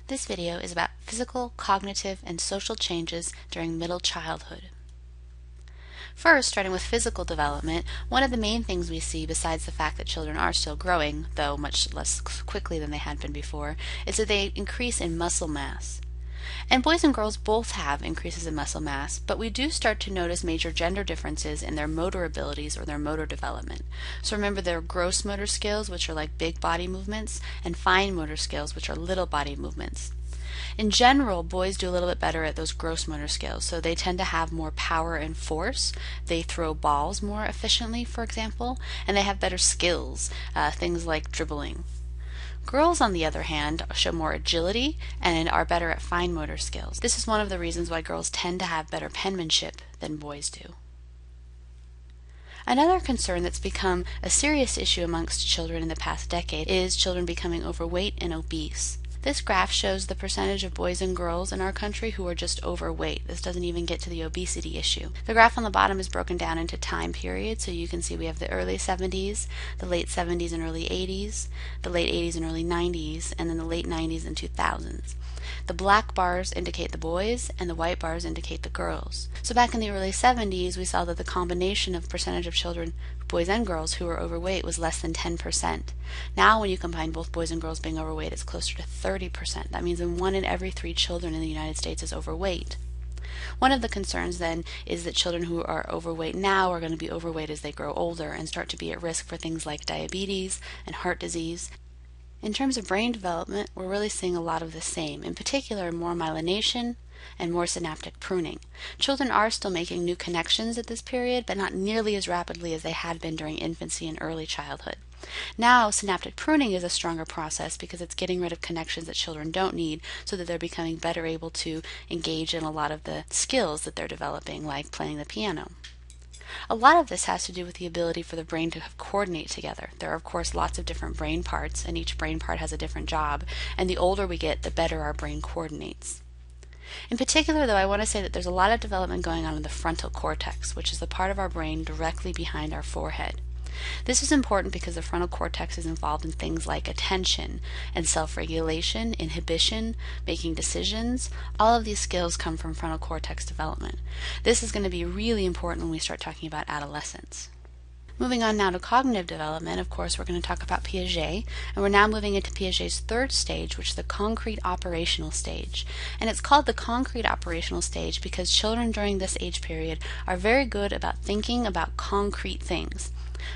This video is about physical, cognitive, and social changes during middle childhood. First, starting with physical development, one of the main things we see besides the fact that children are still growing, though much less quickly than they had been before, is that they increase in muscle mass. And boys and girls both have increases in muscle mass, but we do start to notice major gender differences in their motor abilities or their motor development. So remember, there are gross motor skills, which are like big body movements, and fine motor skills, which are little body movements. In general, boys do a little bit better at those gross motor skills, so they tend to have more power and force. They throw balls more efficiently, for example, and they have better skills, things like dribbling. Girls, on the other hand, show more agility and are better at fine motor skills. This is one of the reasons why girls tend to have better penmanship than boys do. Another concern that's become a serious issue amongst children in the past decade is children becoming overweight and obese. This graph shows the percentage of boys and girls in our country who are just overweight. This doesn't even get to the obesity issue. The graph on the bottom is broken down into time periods, so you can see we have the early 70s, the late 70s and early 80s, the late 80s and early 90s, and then the late 90s and 2000s. The black bars indicate the boys, and the white bars indicate the girls. So back in the early 70s, we saw that the combination of percentage of children, boys and girls, who were overweight was less than 10%. Now, when you combine both boys and girls being overweight, it's closer to 30%. That means that 1 in every 3 children in the United States is overweight. One of the concerns then is that children who are overweight now are going to be overweight as they grow older and start to be at risk for things like diabetes and heart disease. In terms of brain development, we're really seeing a lot of the same, in particular more myelination and more synaptic pruning. Children are still making new connections at this period, but not nearly as rapidly as they had been during infancy and early childhood. Now, synaptic pruning is a stronger process because it's getting rid of connections that children don't need so that they're becoming better able to engage in a lot of the skills that they're developing, like playing the piano. A lot of this has to do with the ability for the brain to coordinate together. There are, of course, lots of different brain parts, and each brain part has a different job, and the older we get, the better our brain coordinates. In particular, though, I want to say that there's a lot of development going on in the frontal cortex, which is the part of our brain directly behind our forehead. This is important because the frontal cortex is involved in things like attention and self-regulation, inhibition, making decisions. All of these skills come from frontal cortex development. This is going to be really important when we start talking about adolescence. Moving on now to cognitive development, of course, we're going to talk about Piaget, and we're now moving into Piaget's third stage, which is the concrete operational stage. And it's called the concrete operational stage because children during this age period are very good about thinking about concrete things.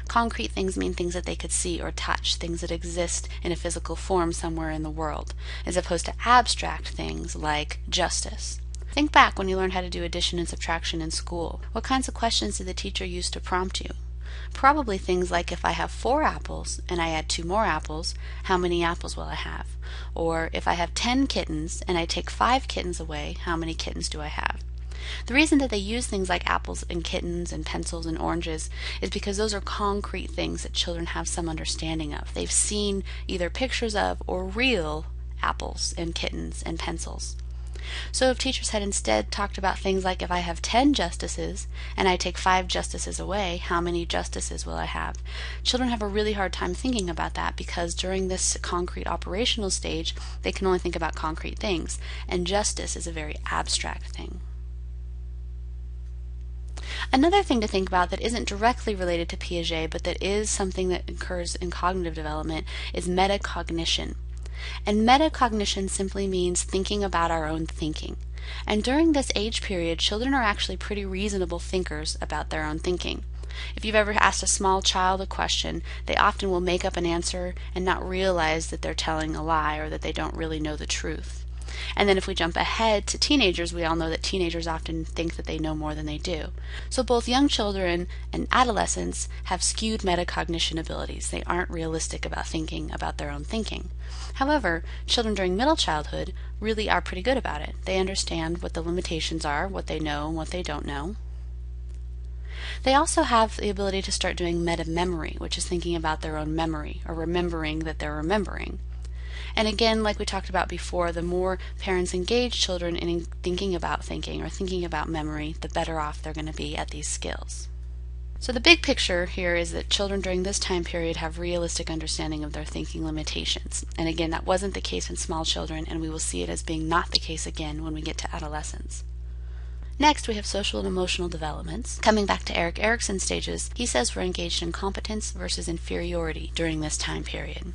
Concrete things mean things that they could see or touch, things that exist in a physical form somewhere in the world, as opposed to abstract things like justice. Think back when you learned how to do addition and subtraction in school. What kinds of questions did the teacher use to prompt you? Probably things like, if I have 4 apples and I add 2 more apples, how many apples will I have? Or if I have 10 kittens and I take 5 kittens away, how many kittens do I have? The reason that they use things like apples and kittens and pencils and oranges is because those are concrete things that children have some understanding of. They've seen either pictures of or real apples and kittens and pencils. So if teachers had instead talked about things like, if I have 10 justices and I take 5 justices away, how many justices will I have? Children have a really hard time thinking about that because during this concrete operational stage, they can only think about concrete things, and justice is a very abstract thing. Another thing to think about that isn't directly related to Piaget, but that is something that occurs in cognitive development, is metacognition. And metacognition simply means thinking about our own thinking. And during this age period, children are actually pretty reasonable thinkers about their own thinking. If you've ever asked a small child a question, they often will make up an answer and not realize that they're telling a lie or that they don't really know the truth. And then if we jump ahead to teenagers, we all know that teenagers often think that they know more than they do. So both young children and adolescents have skewed metacognition abilities. They aren't realistic about thinking about their own thinking. However, children during middle childhood really are pretty good about it. They understand what the limitations are, what they know and what they don't know. They also have the ability to start doing meta-memory, which is thinking about their own memory or remembering that they're remembering. And again, like we talked about before, the more parents engage children in thinking about thinking or thinking about memory, the better off they're going to be at these skills. So the big picture here is that children during this time period have realistic understanding of their thinking limitations. And again, that wasn't the case in small children, and we will see it as being not the case again when we get to adolescence. Next, we have social and emotional developments. Coming back to Erik Erikson's stages, he says we're engaged in competence versus inferiority during this time period.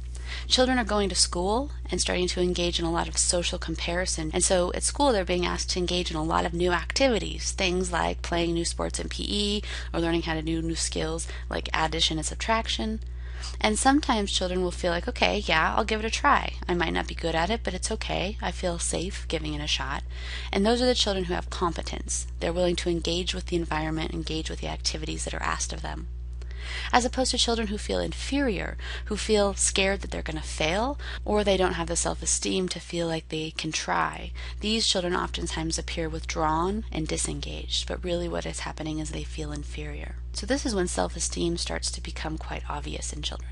Children are going to school and starting to engage in a lot of social comparison, and so at school they're being asked to engage in a lot of new activities, things like playing new sports in PE or learning how to do new skills like addition and subtraction. And sometimes children will feel like, okay, yeah, I'll give it a try. I might not be good at it, but it's okay. I feel safe giving it a shot. And those are the children who have competence. They're willing to engage with the environment, engage with the activities that are asked of them. As opposed to children who feel inferior, who feel scared that they're going to fail, or they don't have the self-esteem to feel like they can try. These children oftentimes appear withdrawn and disengaged, but really what is happening is they feel inferior. So this is when self-esteem starts to become quite obvious in children.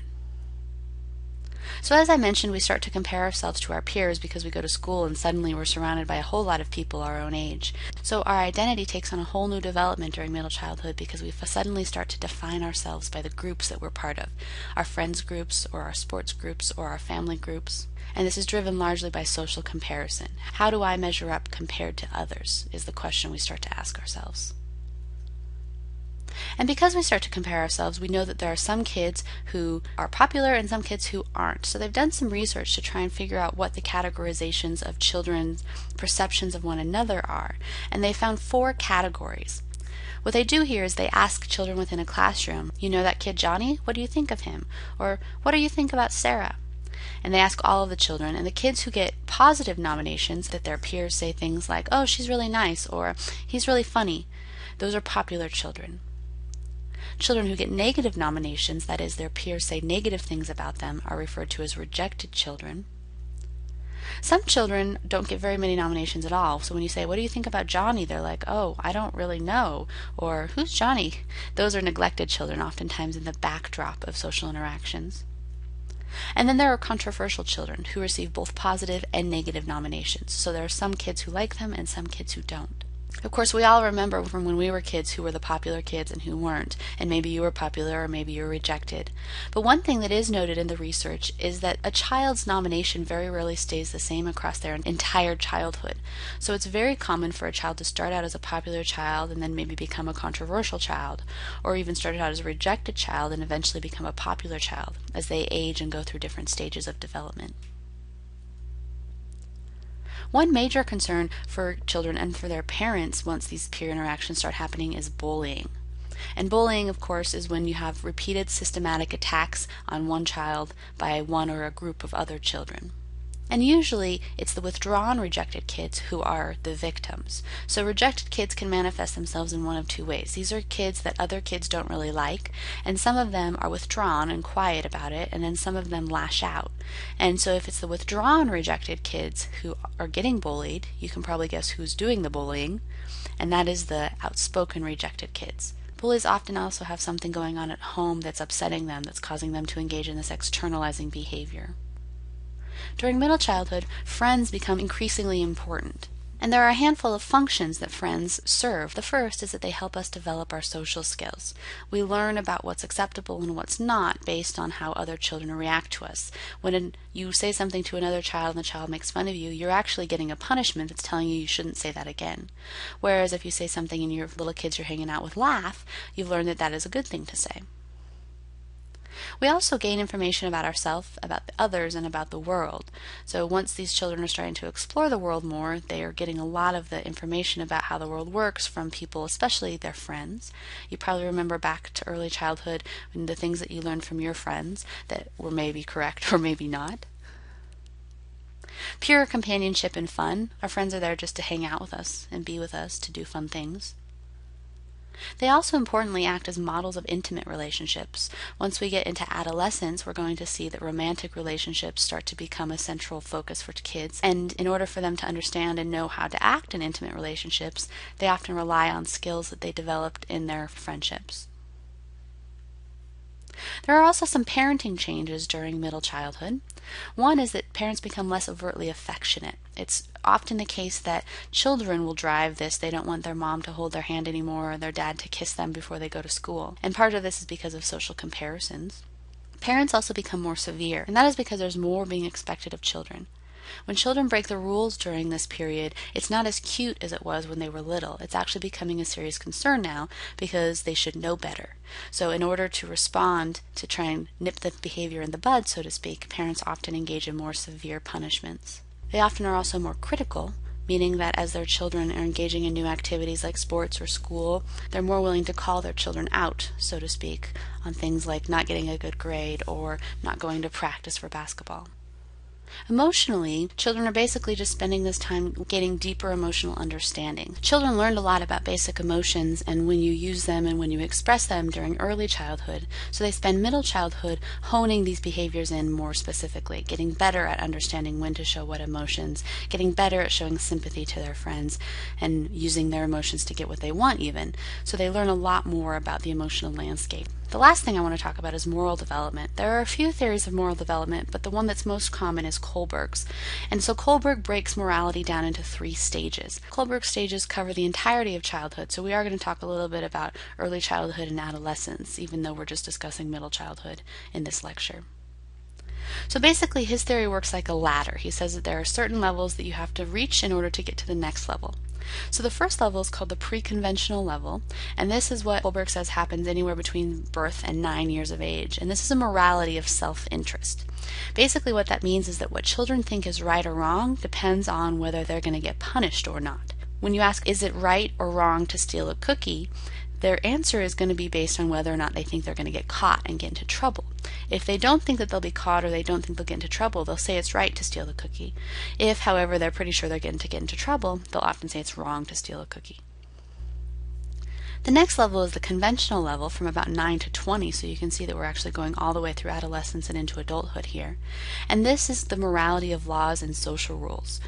So as I mentioned, we start to compare ourselves to our peers because we go to school and suddenly we're surrounded by a whole lot of people our own age. So our identity takes on a whole new development during middle childhood because we suddenly start to define ourselves by the groups that we're part of, our friends groups or our sports groups or our family groups. And this is driven largely by social comparison. How do I measure up compared to others is the question we start to ask ourselves. And because we start to compare ourselves, we know that there are some kids who are popular and some kids who aren't. So they've done some research to try and figure out what the categorizations of children's perceptions of one another are. And they found 4 categories. What they do here is they ask children within a classroom, you know that kid Johnny? What do you think of him? Or what do you think about Sarah? And they ask all of the children, and the kids who get positive nominations, that their peers say things like, oh, she's really nice, or he's really funny, those are popular children. Children who get negative nominations, that is, their peers say negative things about them, are referred to as rejected children. Some children don't get very many nominations at all, so when you say, what do you think about Johnny? They're like, oh, I don't really know, or who's Johnny? Those are neglected children, oftentimes in the backdrop of social interactions. And then there are controversial children who receive both positive and negative nominations, so there are some kids who like them and some kids who don't. Of course, we all remember from when we were kids who were the popular kids and who weren't, and maybe you were popular or maybe you were rejected. But one thing that is noted in the research is that a child's nomination very rarely stays the same across their entire childhood. So it's very common for a child to start out as a popular child and then maybe become a controversial child, or even start out as a rejected child and eventually become a popular child as they age and go through different stages of development. One major concern for children and for their parents once these peer interactions start happening is bullying. And bullying, of course, is when you have repeated systematic attacks on one child by one or a group of other children. And usually it's the withdrawn rejected kids who are the victims. So rejected kids can manifest themselves in one of 2 ways. These are kids that other kids don't really like, and some of them are withdrawn and quiet about it, and then some of them lash out. And so if it's the withdrawn rejected kids who are getting bullied, you can probably guess who's doing the bullying, and that is the outspoken rejected kids. Bullies often also have something going on at home that's upsetting them, that's causing them to engage in this externalizing behavior. During middle childhood, friends become increasingly important. And there are a handful of functions that friends serve. The first is that they help us develop our social skills. We learn about what's acceptable and what's not based on how other children react to us. When you say something to another child and the child makes fun of you, you're actually getting a punishment that's telling you you shouldn't say that again. Whereas if you say something and your little kids you're hanging out with laugh, you've learned that that is a good thing to say. We also gain information about ourselves, about the others, and about the world. So once these children are starting to explore the world more, they are getting a lot of the information about how the world works from people, especially their friends. You probably remember back to early childhood and the things that you learned from your friends that were maybe correct or maybe not. Pure companionship and fun. Our friends are there just to hang out with us and be with us, to do fun things. They also importantly act as models of intimate relationships. Once we get into adolescence, we're going to see that romantic relationships start to become a central focus for kids, and in order for them to understand and know how to act in intimate relationships, they often rely on skills that they developed in their friendships. There are also some parenting changes during middle childhood. One is that parents become less overtly affectionate. It's often the case that children will drive this. They don't want their mom to hold their hand anymore or their dad to kiss them before they go to school. And part of this is because of social comparisons. Parents also become more severe, and that is because there's more being expected of children. When children break the rules during this period, it's not as cute as it was when they were little. It's actually becoming a serious concern now because they should know better. So in order to respond, to try and nip the behavior in the bud, so to speak, parents often engage in more severe punishments. They often are also more critical, meaning that as their children are engaging in new activities like sports or school, they're more willing to call their children out, so to speak, on things like not getting a good grade or not going to practice for basketball. Emotionally, children are basically just spending this time gaining deeper emotional understanding. Children learned a lot about basic emotions and when you use them and when you express them during early childhood, so they spend middle childhood honing these behaviors in more specifically, getting better at understanding when to show what emotions, getting better at showing sympathy to their friends, and using their emotions to get what they want even. So they learn a lot more about the emotional landscape. The last thing I want to talk about is moral development. There are a few theories of moral development, but the one that's most common is Kohlberg's. And so Kohlberg breaks morality down into 3 stages. Kohlberg's stages cover the entirety of childhood, so we are going to talk a little bit about early childhood and adolescence, even though we're just discussing middle childhood in this lecture. So basically his theory works like a ladder. He says that there are certain levels that you have to reach in order to get to the next level. So the first level is called the pre-conventional level, and this is what Kohlberg says happens anywhere between birth and 9 years of age, and this is a morality of self-interest. Basically what that means is that what children think is right or wrong depends on whether they're going to get punished or not. When you ask, is it right or wrong to steal a cookie, their answer is going to be based on whether or not they think they're going to get caught and get into trouble. If they don't think that they'll be caught or they don't think they'll get into trouble, they'll say it's right to steal the cookie. If, however, they're pretty sure they're going to get into trouble, they'll often say it's wrong to steal a cookie. The next level is the conventional level from about 9 to 20, so you can see that we're actually going all the way through adolescence and into adulthood here. And this is the morality of laws and social rules.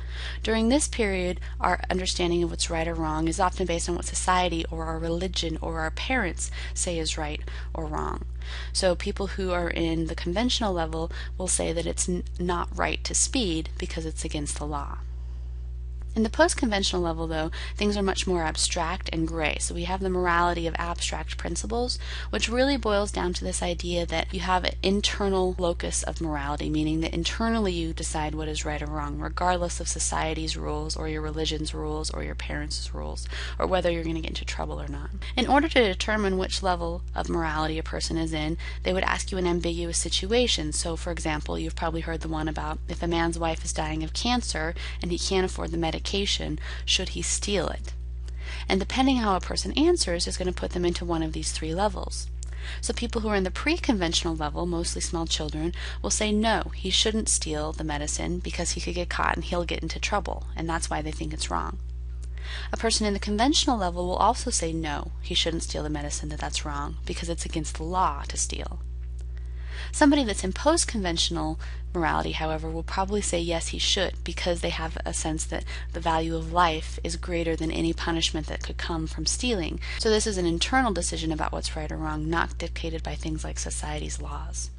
During this period, our understanding of what's right or wrong is often based on what society or our religion or our parents say is right or wrong. So people who are in the conventional level will say that it's not right to speed because it's against the law. In the post-conventional level, though, things are much more abstract and gray. So we have the morality of abstract principles, which really boils down to this idea that you have an internal locus of morality, meaning that internally you decide what is right or wrong, regardless of society's rules or your religion's rules or your parents' rules, or whether you're going to get into trouble or not. In order to determine which level of morality a person is in, they would ask you an ambiguous situation. So, for example, you've probably heard the one about if a man's wife is dying of cancer and he can't afford the medication, should he steal it? And depending how a person answers is going to put them into one of these 3 levels. So people who are in the pre-conventional level, mostly small children, will say no, he shouldn't steal the medicine because he could get caught and he'll get into trouble, and that's why they think it's wrong. A person in the conventional level will also say no, he shouldn't steal the medicine, that's wrong, because it's against the law to steal. Somebody that's in post-conventional morality, however, will probably say yes, he should, because they have a sense that the value of life is greater than any punishment that could come from stealing. So this is an internal decision about what's right or wrong, not dictated by things like society's laws.